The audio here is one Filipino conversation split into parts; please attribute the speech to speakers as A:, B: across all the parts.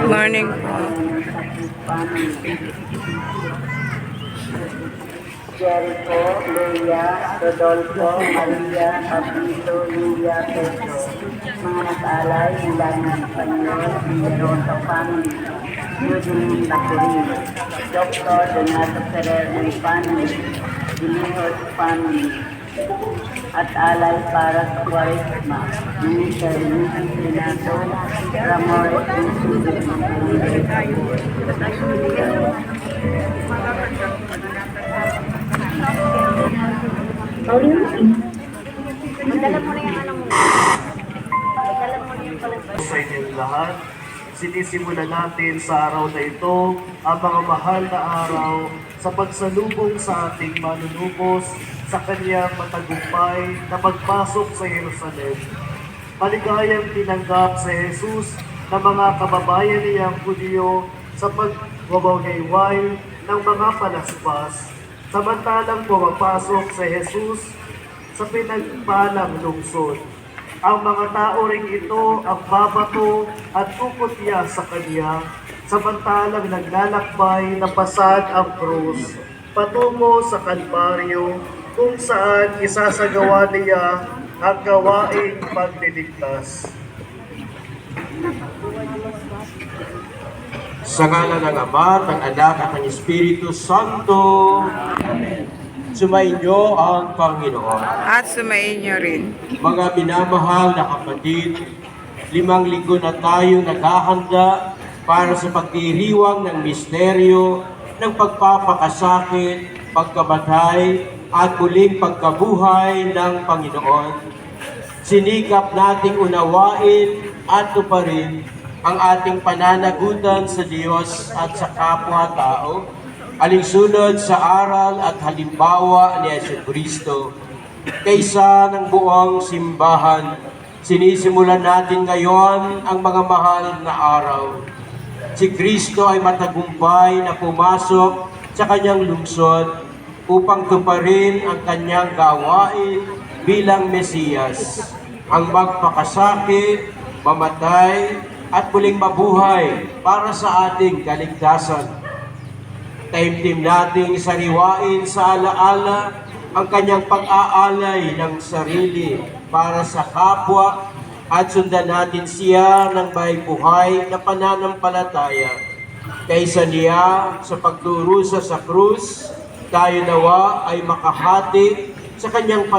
A: Morning po.
B: Jericho, Leia, Rodolfo, Maria, Patito, Lilia, Pedro. Mga nag-alay mula ng Espanyol, Rosa family, Eugene Lacurin, Dr. Donato Ferrer and family, Dinihos family, at alay para sa Quaresma, Minister Luis Renato, Ramores,
C: sa inyong lahat, sinisimulan natin sa araw na ito ang mga mahal na araw sa pagsalubong sa ating manunubos sa kanyang matagumpay na pagpasok sa Jerusalem. Maligayang tinanggap sa Jesus ng mga kababayan niyang Hudyo sa pagwawawayway ng mga palaspas, samantalang pumapasok sa Jesus sa pinagpalang lungsod. Ang mga tao ring ito ang babato at kukutya sa kanya, samantalang naglalakbay na pasag ang krus patungo sa Kalbaryo, kung saan isasagawa niya ang gawaing pagliligtas.
D: Sa ngalan ng Ama, ng Anak at ng Espiritu Santo. Amen. Sumainyo ang Panginoon.
A: At sumainyo rin.
D: Mga minamahal na kapatid, 5 linggo na tayo naghahanda para sa pagdiriwang ng misteryo ng pagpapakasakit, pagkamatay, at muling pagkabuhay ng Panginoon. Sinikap nating unawain at tuparin ang ating pananagutan sa Diyos at sa kapwa-tao, alinsunod sa aral at halimbawa ni Jesucristo. Kaysa ng buong simbahan, sinisimulan natin ngayon ang mga mahal na araw. Si Kristo ay matagumpay na pumasok sa kanyang lungsod upang tuparin ang kanyang gawain bilang Mesiyas, ang magpakasakit, mamatay, at muling mabuhay para sa ating kaligtasan. Taimtim nating sariwain sa alaala ang kanyang pag-aalay ng sarili para sa kapwa at sundan natin siya ng may buhay na pananampalataya. Kaysa niya sa pagdurusa sa krus, tayo nawa ay makahati sa kanyang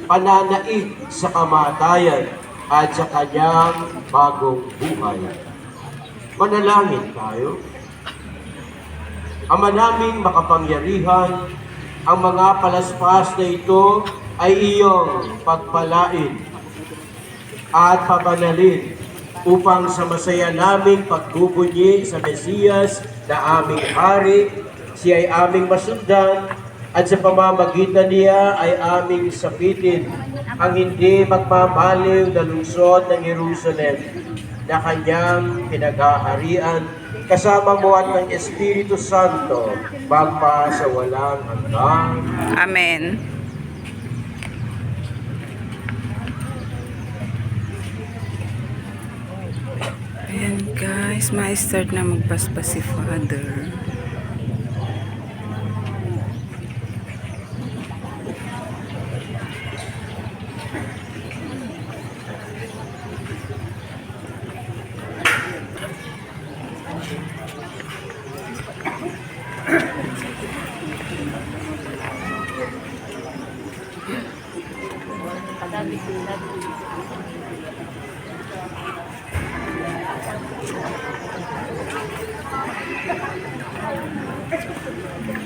D: pananaig sa kamatayan at sa kanyang bagong buhay. Manalangin tayo. Ama naming makapangyarihan, ang mga palaspas na ito ay iyong pagpalain at pabanalin upang sa masaya naming pagbubunyi sa Mesiyas na aming hari, siya ay aming masundan at sa pamamagitan niya ay aming sapitin ang hindi magmamaliw na lungsod ng Jerusalem na kanyang pinaghaharian kasama mo at ng Espiritu Santo, magpa sa walang hanggan.
A: Amen. Ayan guys, ma-start na magpaspas si Father.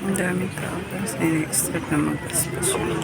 A: Ang daming tao kasi start na magpaspas siya.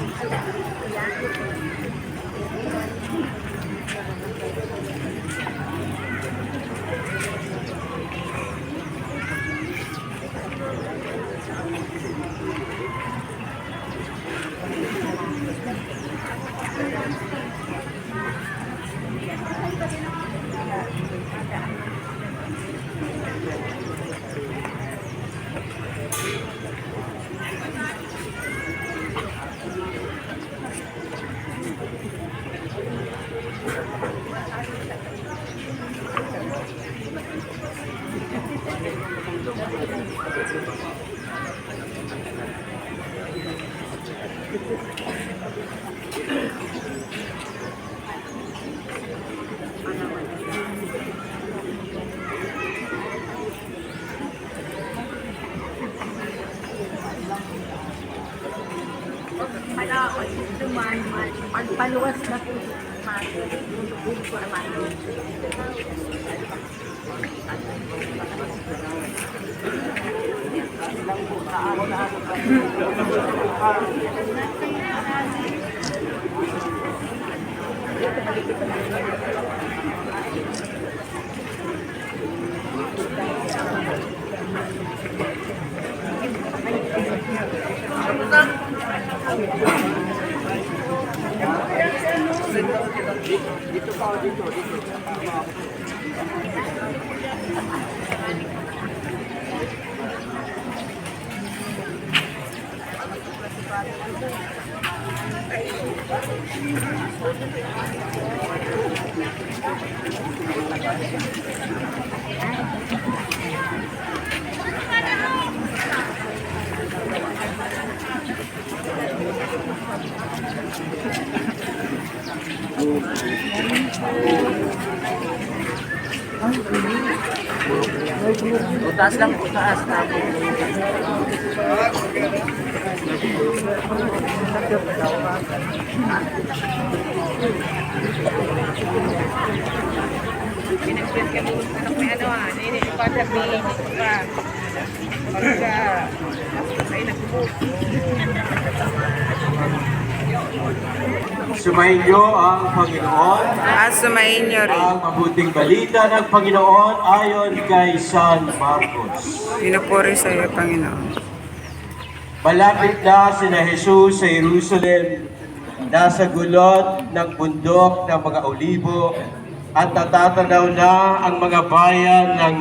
B: Pagpaluwas na po. Ko naman.
E: Taas lang po, taas na po.
D: Sumainyo ang Panginoon.
A: At sumayin niyo rin.
D: Ang mabuting balita ng Panginoon ayon kay San Marcos.
A: Pinupuri sa iyo, Panginoon.
D: Malapit na sina Jesus sa Jerusalem, nasa gulod ng bundok ng mga olibo, at natatanaw na ang mga bayan ng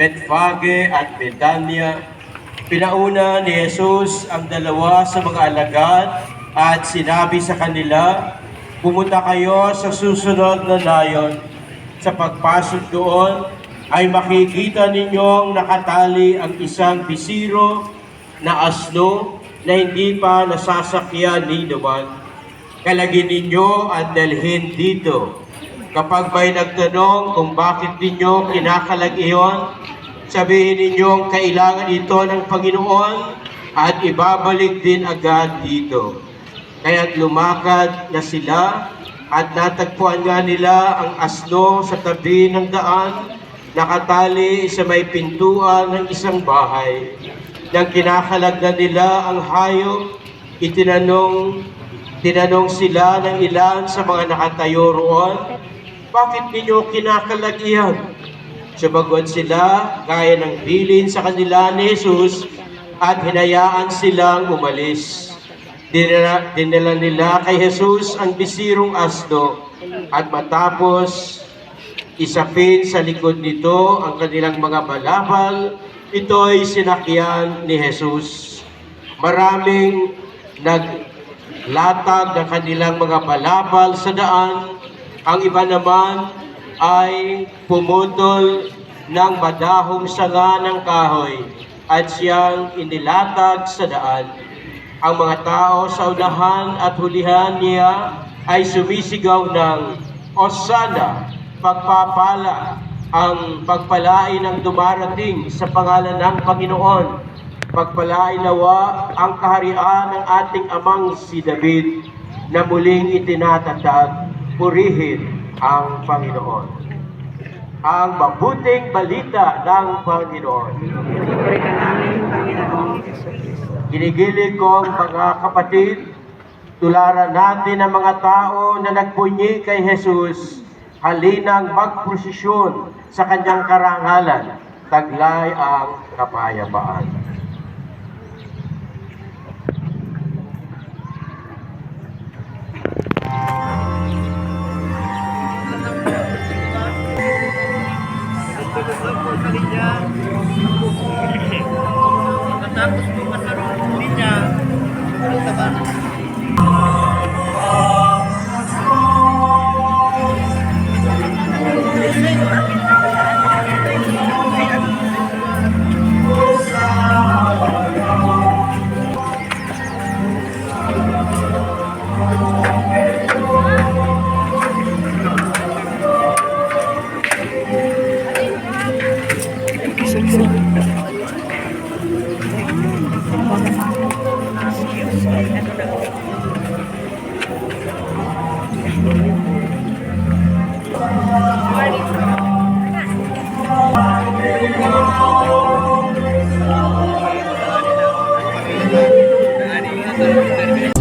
D: Betfage at Betania. Pinauna ni Jesus ang dalawa sa mga alagad at sinabi sa kanila, "Pumunta kayo sa susunod na layon. Sa pagpasok doon ay makikita ninyong nakatali ang isang bisiro na asno na hindi pa nasasakyan ni naman. Kalagin ninyo at dalhin dito. Kapag may nagtanong kung bakit ninyo kinakalag iyon, sabihin ninyong kailangan ito ng Panginoon at ibabalik din agad dito." Kaya't lumakad na sila at natagpuan nga nila ang asno sa tabi ng daan, nakatali sa may pintuan ng isang bahay. Nang kinakalag na nila ang hayop, tinanong sila ng ilan sa mga nakatayo roon, "Bakit ninyo kinakalag iyan?" Sumagot sila gaya ng bilin sa kanila ni Jesus at hinayaan silang umalis. Dinala nila kay Jesus ang bisirong asno at matapos isapin sa likod nito ang kanilang mga balabal, ito'y sinakyan ni Jesus. Maraming naglatag ng kanilang mga balabal sa daan, ang iba naman ay pumutol ng madahong sanga ng kahoy at siyang inilatag sa daan. Ang mga tao sa unahan at hulihan niya ay sumisigaw ng, "Hosana, pagpapala ang pagpalain ang dumarating sa pangalan ng Panginoon. Pagpalain nawa ang kaharian ng ating amang si David na muling itinatatag, purihin ang Panginoon." Ang mabuting balita ng Panginoon.
A: Pinupuri ka namin, Panginoong Jesucristo.
D: Ginigilig kong mga kapatid, tularan natin ang mga tao na nagpunyi kay Jesus, halinang magprosesyon sa kanyang karangalan, taglay ang kapayapaan.
E: Tapos po kasaroon niya. Duterte.